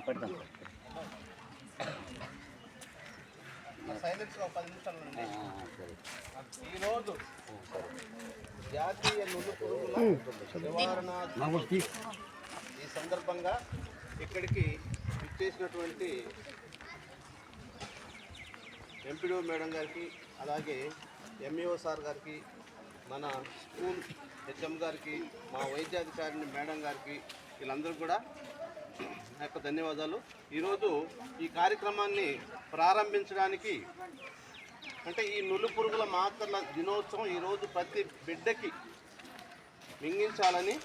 పెడతాం. ఈరోజు జాతీయ నులు పురుగుల నివారణ ఈ సందర్భంగా ఇక్కడికి ఇచ్చేసినటువంటి ఎంపీడీఓ మేడం గారికి, అలాగే ఎంఈఓ సార్ గారికి, మన స్కూల్ హెచ్ఎం గారికి, మా వైద్యాధికారిని మేడం గారికి, వీళ్ళందరూ కూడా నా యొక్క ధన్యవాదాలు. ఈరోజు ఈ కార్యక్రమాన్ని ప్రారంభించడానికి అంటే ఈ నులు పురుగుల మాత్రల దినోత్సవం ఈరోజు ప్రతి బిడ్డకి మింగించాలని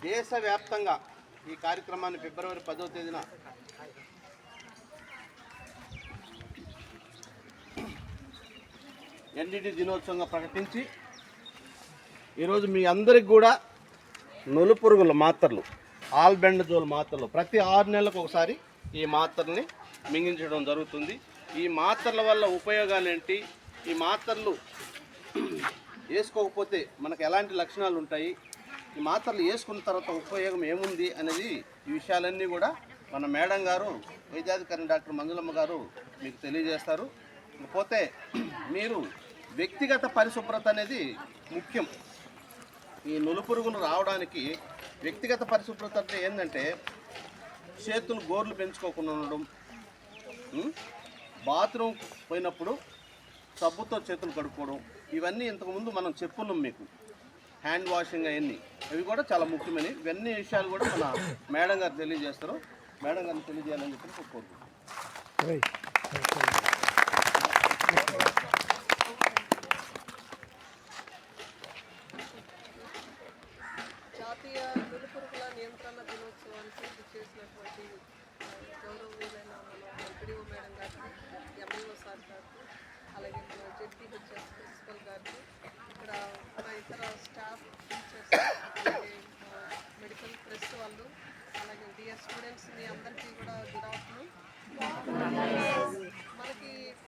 దేశవ్యాప్తంగా ఈ కార్యక్రమాన్ని ఫిబ్రవరి 10వ తేదీన ఎన్డీటీ దినోత్సవంగా ప్రకటించి ఈరోజు మీ అందరికి కూడా నులు పురుగుల మాత్రలు, ఆల్బెండజోల్ మాత్రలు ప్రతి 6 నెలలకు ఒకసారి ఈ మాత్రల్ని మింగించడం జరుగుతుంది. ఈ మాత్రల వల్ల ఉపయోగాలు ఏంటి, ఈ మాత్రలు వేసుకోకపోతే మనకు ఎలాంటి లక్షణాలు ఉంటాయి, ఈ మాత్రలు వేసుకున్న తర్వాత ఉపయోగం ఏముంది అనేది ఈ విషయాలన్నీ కూడా మన మేడం గారు, వైద్యాధికారి డాక్టర్ మంజులమ్మ గారు మీకు తెలియజేస్తారు. పోతే మీరు వ్యక్తిగత పరిశుభ్రత అనేది ముఖ్యం. ఈ నులు పురుగులు రావడానికి వ్యక్తిగత పరిశుభ్రత అంటే ఏంటంటే చేతులు గోర్లు పెంచుకోకుండా ఉండడం, బాత్రూమ్ పోయినప్పుడు సబ్బుతో చేతులు కడుక్కోవడం, ఇవన్నీ ఇంతకుముందు మనం చెప్పున్నాం మీకు. హ్యాండ్ వాషింగ్ అవన్నీ అవి కూడా చాలా ముఖ్యమని, ఇవన్నీ విషయాలు కూడా మన మేడం గారు తెలియజేస్తారు. మేడం గారిని తెలియజేయాలని చెప్పి కోరుకుంటున్నాం. జాతీయ నులు పురుగుల నియంత్రణ దినోత్సవానికి చేసినటువంటి గౌరవనీయులైన మన ఎంపీడీఓ మేడం గారికి, ఎంఈఓ సార్ గారికి, అలాగే మన జెడ్పీహెచ్ఎస్ ప్రిన్సిపల్ గారికి, ఇక్కడ మన ఇతర స్టాఫ్, టీచర్స్, అలాగే మెడికల్ ప్రెస్ వాళ్ళు, అలాగే డియర్ స్టూడెంట్స్, మీ అందరికీ కూడా గుడ్ ఆఫ్టర్నూన్. మనకి